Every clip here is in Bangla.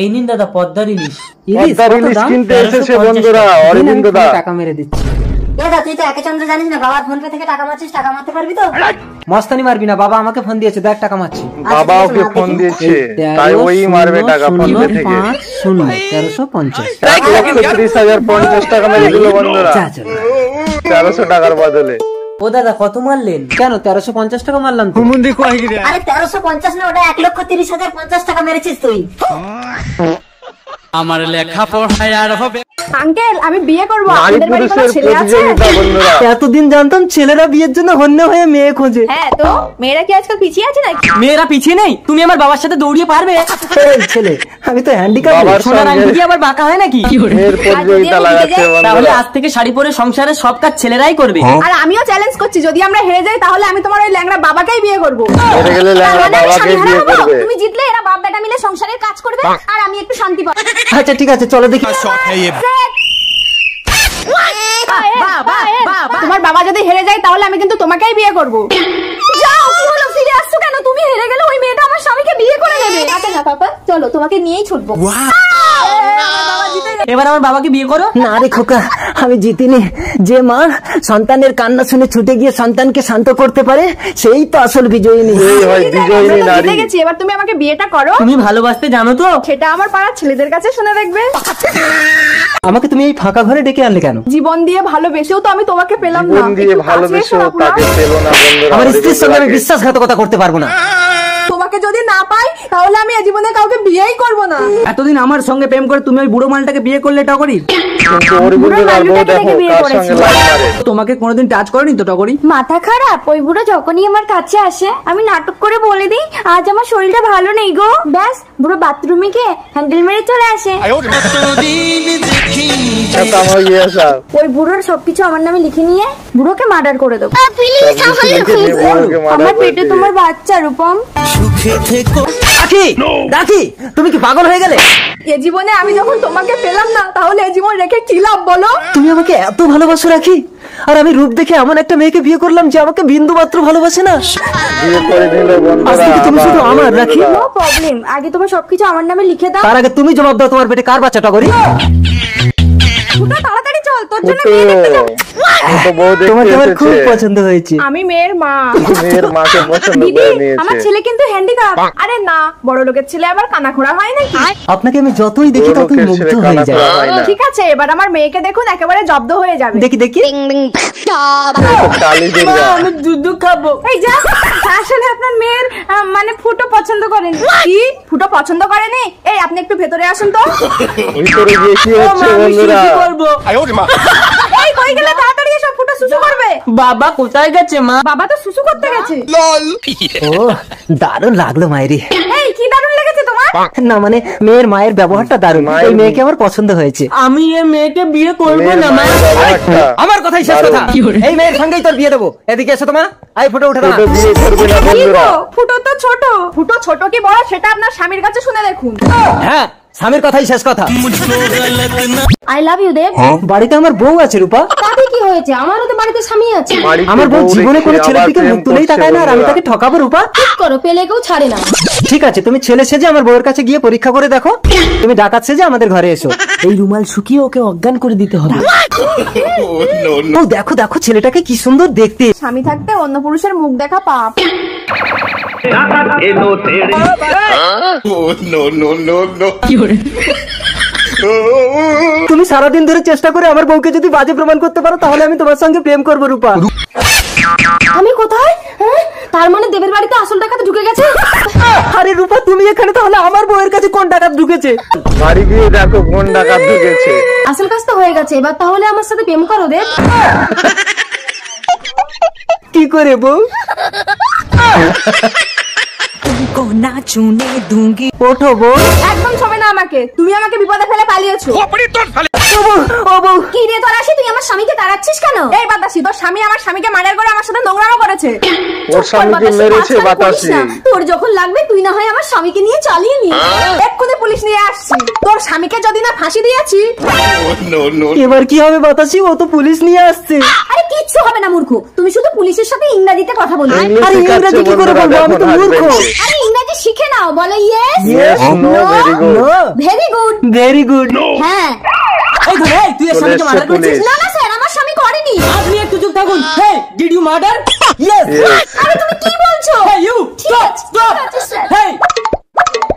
এই নিন দাদা পদ্মার ইলিশ। পদ্মার ইলিশ কিনতে এসেছে বন্ধুরা, অরবিন্দ দা টাকা মেরে দিচ্ছি। দাদা তুই তো একে চন্দ্র জানিস না, বাবার ফোন পে থেকে টাকা মারছিস, টাকা মারতে পারবি তো? মস্তানি মারবি না, বাবা আমাকে ফোন দিয়েছে, দেখ টাকা মারছি। বাবা ওকে ফোন দিয়েছে, তাই ওই মারবে টাকা ফোন পে থেকে। 1350 1,30,050 টাকা মেরে দিল বন্ধুরা 1300 টাকার বদলে। ও দাদা কত মারলেন? কেন 1350 টাকা মারলাম তো। আরে 1350 না, ওটা 1,30,50 টাকা মেরেছিস তুই। আমার লেখা পড়ায় আর হবে। আঙ্কেল আমি বিয়ে করবো, নারী আপনাদের বাড়ি কোনো পুরুষের ছেলে আছে? প্রতিযোগিতা বন্ধুরা। এতদিন জানতাম ছেলেরা বিয়ের জন্য হন্য হয়ে মেয়ে খোঁজে। হ্যাঁ তো মেয়েরা কি আজকাল পিছিয়ে আছে নাকি? মেয়েরা পিছিয়ে নেই, তুমি আমার বাবার সাথে দৌড়িয়ে পারবে? এই ছেলে আমি তো হ্যান্ডিক্যাপ, বাবার সোনার সঙ্গে আংটি আবার বাঁকা হয় নাকি? মেয়ের প্রতিযোগিতা লাগাচ্ছে তাহলে বন্ধুরা। আজ থেকে শাড়ি পরে সংসারের সব কাজ ছেলেরাই করবে। আর আমিও চ্যালেঞ্জ করছি, যদি আমরা হেরে যাই তাহলে আমি তোমার ওই ল্যাংড়া বাবাকেই বিয়ে করবো। হেরে গেলে ল্যাংড়া বাবাকে বিয়ে করবে। তুমি জিতলে এরা বাপ বেটা মিলে সংসারের কাজ করবে আর আমি একটু শান্তি পাবো। আচ্ছা ঠিক আছে চলো দেখি। তোমার বাবা যদি হেরে যায় তাহলে আমি কিন্তু তোমাকেই বিয়ে করবো। যাও, কি হলো ফিরে আসছো কেন? তুমি হেরে গেলে ওই মেয়েটা আমার স্বামীকে বিয়ে করে নেবে। আচ্ছা না পাপা, চলো তোমাকে নিয়েই ছুটবো। এবার আমার বাবাকে বিয়ে করো। না রে খোকা, আমি জিতিনি। যে মা সন্তানের কান্না শুনে ছুটে গিয়ে সন্তানকে শান্ত করতে পারে সেই তো আসল বিজয়িনী। এই হয় বিজয়িনী নারী। জিতে গেছি, এবার তুমি আমাকে বিয়েটা করো। তুমি ভালোবাসতে জানো তো? সেটা আমার পাড়ার ছেলেদের কাছে শুনে দেখবে। আমাকে তুমি এই ফাঁকা ঘরে ডেকে আনলে কেন? জীবন দিয়ে ভালোবেসেও তো আমি তোমাকে পেলাম না। জীবন দিয়ে একটু কাছে ভালোবেসেও এসো না, তাকে পেল না বন্ধুরা। আমার স্ত্রীর সঙ্গে আমি বিশ্বাসঘাতকতা করতে পারবো না। তোমাকে যদি না পাই তাহলে আমি জীবনে কাউকে বিয়েই করব না। এতদিন আমার সঙ্গে প্রেম করে তুমি ওই বুড়ো মালটাকে বিয়ে করলে টগরি? কিন্তু অরবিন্দের বউ দেখো কার সঙ্গে লাইন মারে। তোমাকে কোনোদিন টাচ করেনি তো টগরি? মাথা খারাপ, ওই বুড়ো যখনই আমার কাছে আসে আমি নাটক করে বলে দিই আজ আমার শরীরটা ভালো নেই গো, ব্যাস বুড়ো বাথরুমে গিয়ে হ্যান্ডেল মেরে চলে আসে। ওই বুড়োর সবকিছু আমার নামে লিখে নিয়ে বুড়োকে মার্ডার করে দেবো। আমার পেটে তোমার বাচ্চা রূপম। রাখি তুমি কি পাগল হয়ে গেলে? এ জীবনে আমি যখন তোমাকে পেলাম না তাহলে এ জীবন রেখে কি লাভ বলো? তুমি আমাকে এত ভালোবাসো রাখি, আর আমি রূপ দেখে এমন একটা মেয়েকে বিয়ে করলাম যে আমাকে বিন্দু মাত্র ভালোবাসে না। বিয়ে করে দিল বন্ধুরা। আজকে কি তুমি শুধু আমার রাখি? নো প্রবলেম, আগে তোমার সবকিছু আমার নামে লিখে দাও। তার আগে তুমি জবাব দাও, তোমার পেটে কার বাচ্চাটা করি? তাড়াতাড়ি চল, তোর জন্য মেয়ে দেখতে যাবো। তোমাকে আমার খুব পছন্দ হয়েছে। আমি মেয়ের মা। মেয়ের মাকে পছন্দ দিদি করে আমার নিয়েছে। ছেলে কিন্তু হ্যান্ডিক্যাপ। আরে না, বড় লোকের ছেলে আবার কানাখোড়া হয় নাকি? আপনাকে আমি যতই দেখি ততই লোকের মুগ্ধ ছেলে হয়ে যাই। কানাখোড়া হয় না। ঠিক আছে, এবার আমার মেয়েকে দেখুন, একেবারে জব্দ হয়ে যাবে। দেখি দেখি। কালী দুর্গা। আমি দুধ খাবো। এই যা, আসলে আপনার মেয়ের মানে ফুটো পছন্দ করেন কি? ফুটো পছন্দ করেনি? এই আপনি একটু ভেতরে আসুন তো। ভিতরে গিয়ে কি হচ্ছে বন্ধুরা? এই কই গেলে? তাড়াতাড়ি এসো, ফুটো সুসু করবে। বাবা কোথায় গেছে মা? বাবা তো সুসু করতে গেছে। ও দারুণ লাগলো মায়েরি। এই কি দারুণ লেগেছে তোমার? না মানে মেয়ের মায়ের ব্যবহারটা দারুণ, মায়ের এই মেয়েকে আমার পছন্দ হয়েছে। আমি এই মেয়েকে বিয়ে করবো মেয়ের না মা। মায়ের ব্যবহারটা আমার কথাই শেষ কথা। এই মেয়ের সঙ্গেই তোর বিয়ে দেবো। এদিকে এসো তোমা, আই ফটো উঠে দাও। ফুটো বিয়ে করবে না কি বন্ধুরা। গো, ফুটো তো ছোট। ফুটো ছোট কি বড় সেটা আপনার স্বামীর কাছে শুনে দেখুন। হ্যাঁ স্বামীর কথাই শেষ কথা। আই লাভ ইউ দেব। বাড়িতে আমার বউ আছে রূপা। তাতে কি হয়েছে? আমারও তো বাড়িতে স্বামী আছে। বাড়িতে আমার বউ জীবনে রেখে কোনো ছেলের আবার দিকে মুখ প্রেম তুলেই করছে তাকায় না, আর আমি বন্ধুরা। তাকে ঠকাবো রূপা? ঠিক করো, পেলে কেউ ছাড়ে না। ঠিক আছে তুমি ছেলে সেজে আমার বউয়ের কাছে গিয়ে পরীক্ষা করে দেখো, তুমি ডাকাত সেজে আমাদের ঘরে এসো। এই রুমাল শুকিয়ে ওকে অজ্ঞান করে দিতে হবে। ও দেখো দেখো ছেলেটাকে কি সুন্দর দেখতে। স্বামী থাকতে অন্য পুরুষের মুখ দেখা পাপ। তুমি সারাদিন ধরে চেষ্টা করে আমার বউকে যদি বাজে প্রমাণ করতে পারো তাহলে আমি তোমার সঙ্গে প্রেম করবো রূপা। আমি কোথায়? হ্যাঁ? তার মানে দেবের বাড়িতে আসল টাকা ঢুকে গেছে। আরে রূপা তুমি এখানে, তাহলে আমার বউয়ের কাছে কোন ডাকাত ঢুকেছে? বাড়ি গিয়ে দেখো কোন ডাকাত ঢুকেছে। আসল কাজ তো হয়ে গেছে, এবার তাহলে আমার সাথে প্রেম করো দেব। কি করে বউ? ওঠো বউ। একদম ছবে না আমাকে, তুমি আমাকে বিপদে ফেলে পালিয়েছো। ও বউ কি রে তোর আসি, তুই আমার স্বামীকে তাড়াচ্ছিস কেন? এই বাতাসি, তোর স্বামী আমার স্বামীকে মার্ডার করে আমার সাথে নোংরামো করেছে। ওর স্বামীকে মেরেছে বাতাসি। তোর যখন লাগবে তুই না হয় আমার স্বামীকে নিয়ে চালিয়ে নি। এক্ষুনি পুলিশ পুলিশ নিয়ে আসছি। তোর স্বামীকে যদি না ফাঁসি দিয়েছি। এবার কি হবে বাতাসি? ও তো পুলিশ নিয়ে আসছে। আরে কিচ্ছু হবে না মূর্খ, তুমি শুধু পুলিশের সাথে ইংরেজিতে কথা বলো। আরে ইংরেজি কি করে বলবো? আমি তো মূর্খ। আরে ইংরেজি শিখে নাও, বলো yes, Yes, no, very good. Very good. Very good. হ্যাঁ। এই ধরে, এই তুই এর স্বামীকে মার্ডার করেছিস? না না স্যার, আমার স্বামী করেনি। আপনি একটু চুপ থাকুন। Hey, did you murder? Yes. আরে তুমি কি বলছো? Hey you, stop, stop. ঠিক আছে, স্যার। হেই,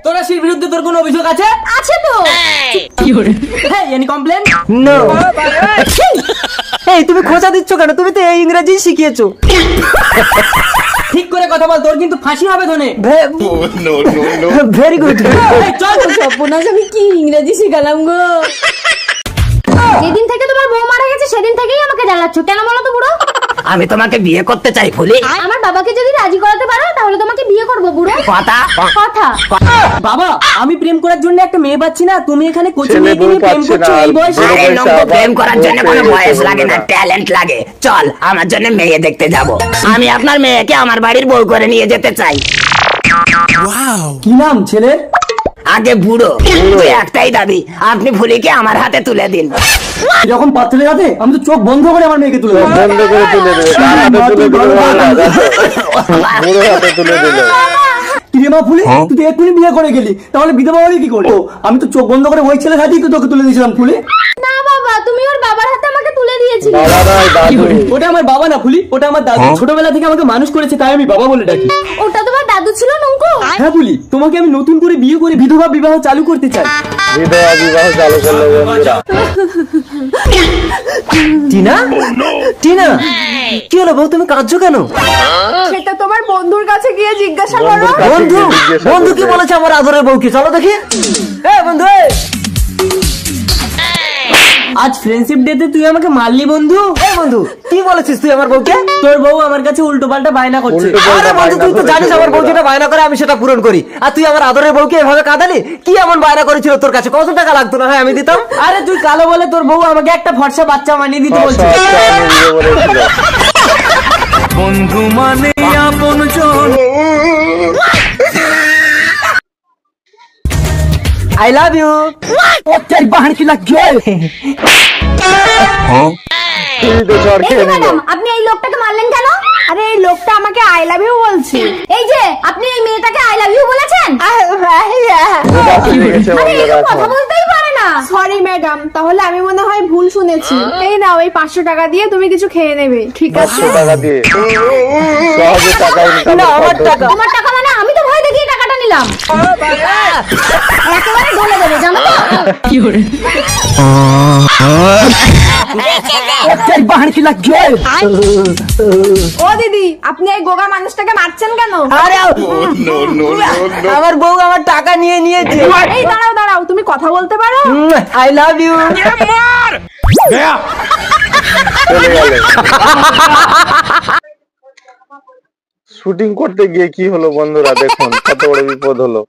তোর আসির বিরুদ্ধে তোর কোনো অভিযোগ আছে? আছে তো। হেই, এনি কমপ্লেন? নো। এই তুমি খোঁচা দিচ্ছ কেন? তুমি তো এই ইংরেজি শিখিয়েছো। ঠিক করে কথা বল, তোর কিন্তু ফাঁসি হবে ধনে। Very good. এই চল। সর্বনাশ, আমি কি ইংরেজি শিখালাম গো। যেদিন থেকে তোমার বউ মারা গেছে সেদিন থেকেই আমাকে জ্বালাচ্ছ কেন বলো তো বুড়ো? আমি তোমাকে বিয়ে করতে চাই ফুলি। আমার বাবাকে যদি রাজি করাতে পারো তাহলে তোমাকে বিয়ে করবো বুড়ো। কথা কথা। বাবা, আমি প্রেম করার জন্য একটা মেয়ে পাচ্ছি না, তুমি এখানে কোচিং ছেলে মেয়েকে নিয়ে বউ প্রেম পাচ্ছে করছো না, এই বয়সে? বুড়ো আরে বয়সে লোক আবার প্রেম করার জন্য কোনো বউ বয়স পেয়ে লাগে না, গেছে। ট্যালেন্ট লাগে। চল আমার জন্য মেয়ে দেখতে যাব। আমি আপনার মেয়েকে আমার বাড়ির বউ করে নিয়ে যেতে চাই। কি নাম ছেলের? আগে বুড়ো, তুই একটাই দাবি, আপনি ফুলিকে আমার হাতে তুলে দিন। এরকম পাত্রের হাতে আমি তো চোখ বন্ধ করে আমার মেয়েকে তুলে দেবো। বন্ধ করে তুলে দেবে, তার হাতে তুলে দিলে ভালো না, দেখো। বুড়ো হাতে তুলে দিলে। কিরে মা ফুলি, তুই তো এক্ষুনি বিয়ে করে গেলি, তাহলে বিধবা হলি কি করে? ও, আমি তো চোখ বন্ধ করে ওই ছেলের হাতেই তো তোকে তুলে দিয়েছিলাম ফুলি। না বাবা, তুমি ওর বাবার হাতে আমাকে তুলে দিয়েছিলে। বাবা নয়, দাদু। ওটা আমার বাবা না ফুলি, ওটা আমার দাদু। ছোটবেলা থেকে আমাকে মানুষ করেছে, তাই আমি বাবা বলে ডাকি। ওটা তোমার দাদু ছিল নৌকো? হ্যাঁ ফুলি, তোমাকে আমি নতুন করে বিয়ে করে বিধবা বিবাহ চালু করতে চাই। বিধবা বিবাহ চালু করলো বন্ধুরা। টিনা, টিনা, কি হলো বউ, তুমি কাঁদছো কেন? সেটা তোমার বন্ধুর কাছে গিয়ে জিজ্ঞাসা করো। বন্ধুর কাছে বন্ধু, গিয়ে জিজ্ঞাসা বন্ধু কি করবে। বলেছে আমার আদরের বউকে? চলো দেখি। এই বন্ধু, এই। আজ ফ্রেন্ডশিপ ডে তে তুই আমাকে মারলি বন্ধু। এই বন্ধু, কি বলেছিস তুই আমার বউকে? তোর বউ আমার কাছে উল্টো পাল্টা বায়না করছে। উল্টো পাল্টা আরে বন্ধু, তুই তো বায়না জানিস আমার বউ করেছে যেটা বায়না করে আমি সেটা পূরণ করি। আর তুই আমার আদরের বউকে এভাবে কাঁদালি? কি এমন বায়না করেছিল তোর কাছে? কত টাকা লাগতো না হয় আমি দিতাম? আরে তুই কালো বলে তোর বউ আমাকে একটা ফর্সা বাচ্চা বানিয়ে দিতে বলছে। বাচ্চা আমি দিতে বলেছিল। বন্ধু মানে আপনজন। I love you. তুই তো ঝড় এই খেয়ে যে নিল। ম্যাডাম, আপনি এই লোকটাকে মারলেন কেন? আরে এই লোকটা আমাকে আই লাভ ইউ বলছে। এই যে আপনি এই মেয়েটাকে আই লাভ ইউ বলেছেন? উদাস হয়ে গেছে আরে বন্ধুরা এরকম কথা এখন। বলতেই পারে না। সরি ম্যাডাম, তাহলে আমি মনে হয় ভুল শুনেছি। এই নাও, এই 500 টাকা দিয়ে তুমি কিছু খেয়ে নেবে, ঠিক আছে? 500 টাকা দিয়ে সহজে টাকা ইনকাম না, আমার টাকা। তোমার টাকা মানে আমি তো ভয় দেখিয়ে টাকাটা নিলাম। একেবারে ঢলে দেবে, জানো তো? ও দিদি, আপনি এই গোগা মানুষটাকে মারছেন কেন? আরে আমার বউ আমার টাকা নিয়ে নিয়েছে। এই দাঁড়াও দাঁড়াও, তুমি কথা বলতে পারো? I love you. চলে গেলে। শুটিং করতে গিয়ে কি হলো বন্ধুরা, দেখুন কত বড় বিপদ হলো।